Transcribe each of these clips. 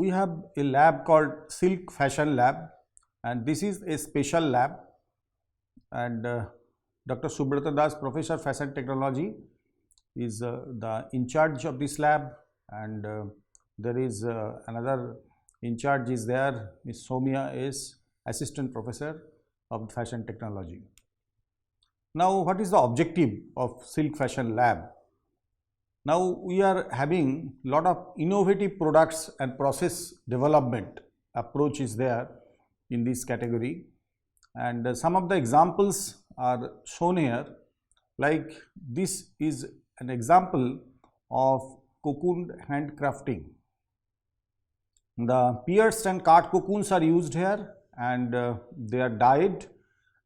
we have a lab called Silk Fashion Lab, and this is a special lab, and Dr. Subrata Das, Professor Fashion Technology, is the in charge of this lab, and there is another in charge is there, Ms. Somia is Assistant Professor of Fashion Technology. Now, what is the objective of Silk Fashion Lab? Now, we are having lot of innovative products and process development approach is there in this category, and some of the examples are shown here. Like this is an example of cocoon handcrafting. The pierced and cut cocoons are used here, and they are dyed,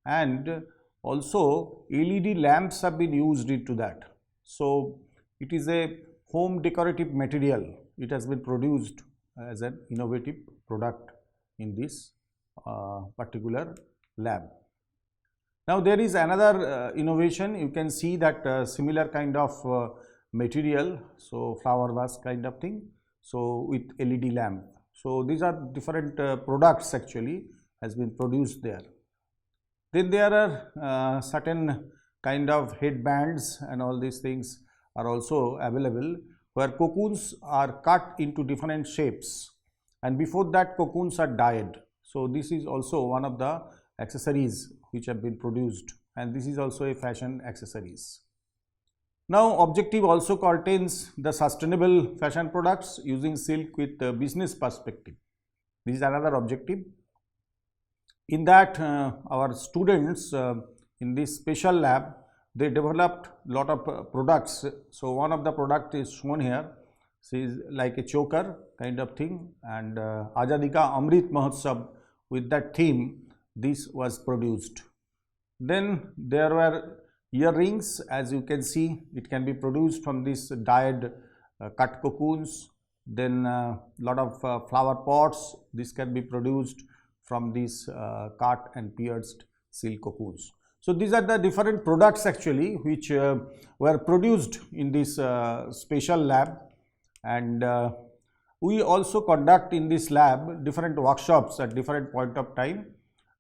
and also LED lamps have been used into that. So it is a home decorative material. It has been produced as an innovative product in this particular lab. Now there is another innovation. You can see that similar kind of material, so flower vase kind of thing, so with LED lamp. So these are different products actually has been produced there. Then there are certain kind of headbands and all these things are also available, where cocoons are cut into different shapes, and before that cocoons are dyed. So this is also one of the accessories which have been produced, and this is also a fashion accessories. Now objective also contains the sustainable fashion products using silk with business perspective. This is another objective. In that our students in this special lab, they developed lot of products. So one of the product is shown here. She is like a choker kind of thing, and Azadi Ka Amrit Mahotsav, with that theme this was produced. Then there were earrings, as you can see, it can be produced from this dyed cut cocoons. Then lot of flower pots, this can be produced from these cut and pierced silk cocoons. So these are the different products actually which were produced in this special lab, and we also conduct in this lab different workshops at different point of time.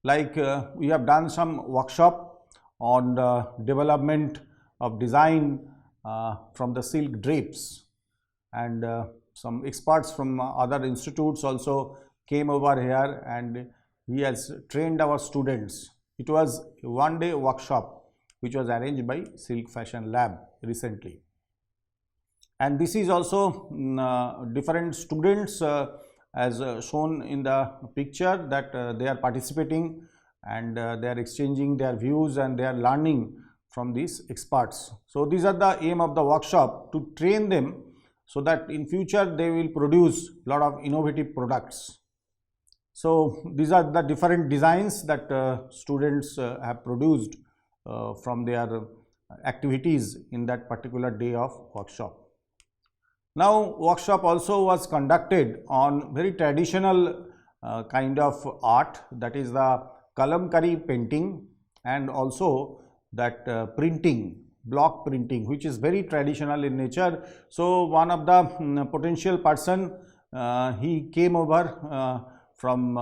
Like we have done some workshop on the development of design from the silk drapes, and some experts from other institutes also came over here, and he has trained our students. It was a one-day workshop which was arranged by Silk Fashion Lab recently. And this is also different students as shown in the picture, that they are participating, and they are exchanging their views, and they are learning from these experts. So these are the aim of the workshop, to train them so that in future they will produce a lot of innovative products. So these are the different designs that students have produced from their activities in that particular day of workshop. Now workshop also was conducted on very traditional kind of art, that is the kalamkari painting, and also that printing, block printing, which is very traditional in nature. So one of the potential person, he came over from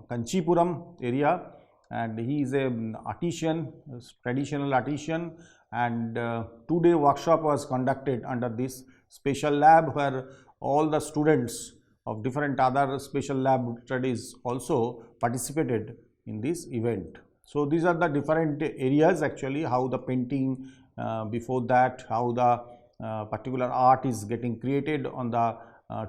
Kanchipuram area, and he is an artisan, traditional artisan, and 2-day workshop was conducted under this special lab, where all the students of different other special lab studies also participated in this event. So these are the different areas actually, how the painting, before that how the particular art is getting created on the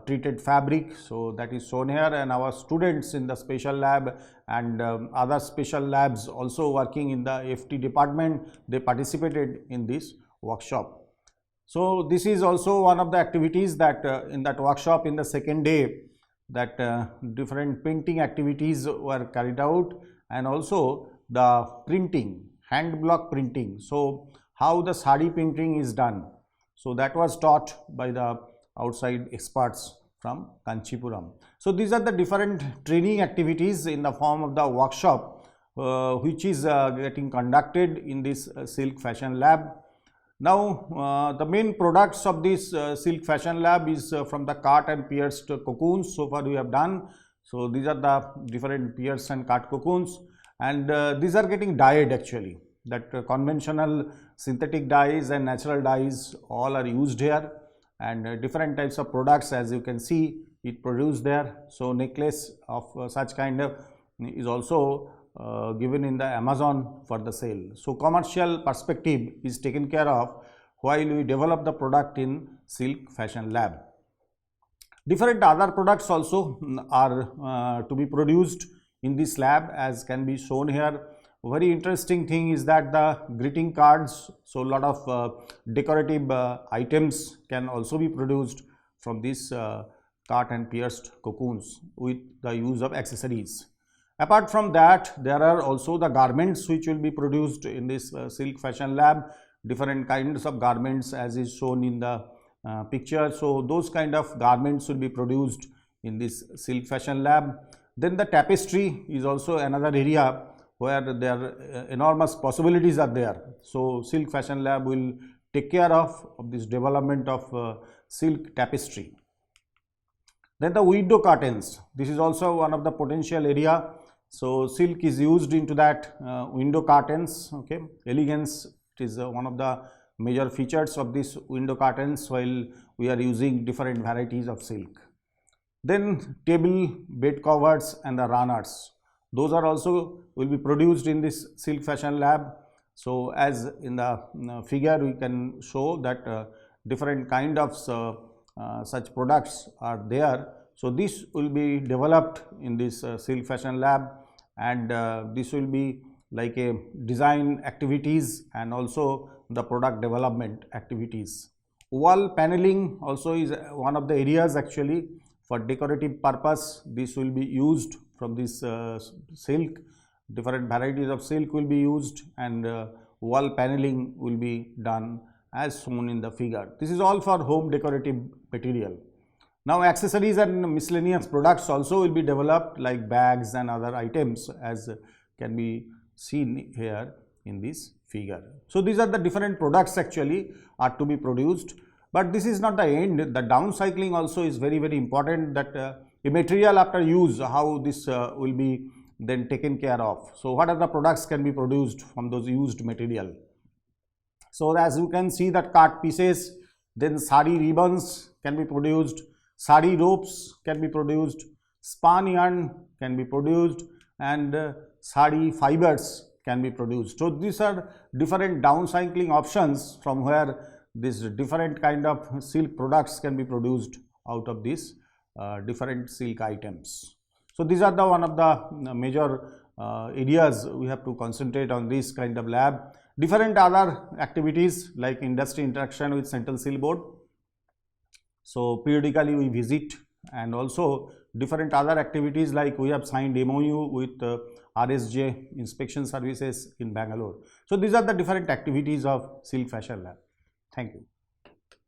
treated fabric. So that is shown here, and our students in the special lab and other special labs also working in the FT department, they participated in this workshop. So this is also one of the activities that in that workshop, in the second day, that different painting activities were carried out, and also the printing, hand block printing. So how the sari printing is done, so that was taught by the outside experts from Kanchipuram. So these are the different training activities in the form of the workshop which is getting conducted in this Silk Fashion Lab. Now, the main products of this Silk Fashion Lab is from the cut and pierced cocoons. So far we have done. So these are the different pierced and cut cocoons, and these are getting dyed actually. That conventional synthetic dyes and natural dyes all are used here, and different types of products, as you can see, it produced there. So necklace of such kind of is also given in the Amazon for the sale. So commercial perspective is taken care of while we develop the product in Silk Fashion Lab. Different other products also are to be produced in this lab, as can be shown here. Very interesting thing is that the greeting cards, so a lot of decorative items can also be produced from this cut and pierced cocoons with the use of accessories. Apart from that, there are also the garments which will be produced in this Silk Fashion Lab, different kinds of garments as is shown in the picture. So those kind of garments will be produced in this Silk Fashion Lab. Then the tapestry is also another area where there are enormous possibilities are there. So Silk Fashion Lab will take care of this development of silk tapestry. Then the window curtains, this is also one of the potential area. So silk is used into that window curtains. Okay, elegance, it is one of the major features of this window curtains while we are using different varieties of silk. Then table, bed covers and the runners, those are also will be produced in this Silk Fashion Lab. So as in the figure we can show that different kind of such products are there. So this will be developed in this Silk Fashion Lab, and this will be like a design activities and also the product development activities. Wall paneling also is one of the areas actually for decorative purpose. This will be used from this silk, different varieties of silk will be used, and wall paneling will be done as shown in the figure. This is all for home decorative material. Now accessories and miscellaneous products also will be developed, like bags and other items, as can be seen here in this figure. So these are the different products actually are to be produced, but this is not the end. The downcycling also is very important, that the material after use, how this will be then taken care of. So what are the products can be produced from those used material? So as you can see that cut pieces, then sari ribbons can be produced, sari ropes can be produced, spun yarn can be produced, and sari fibers can be produced. So these are different downcycling options from where this different kind of silk products can be produced out of these different silk items. So these are the one of the major areas we have to concentrate on this kind of lab. Different other activities like industry interaction with Central Silk Board. So periodically we visit, and also different other activities like we have signed MOU with RSJ Inspection Services in Bangalore. So these are the different activities of Silk Fashion Lab. Thank you.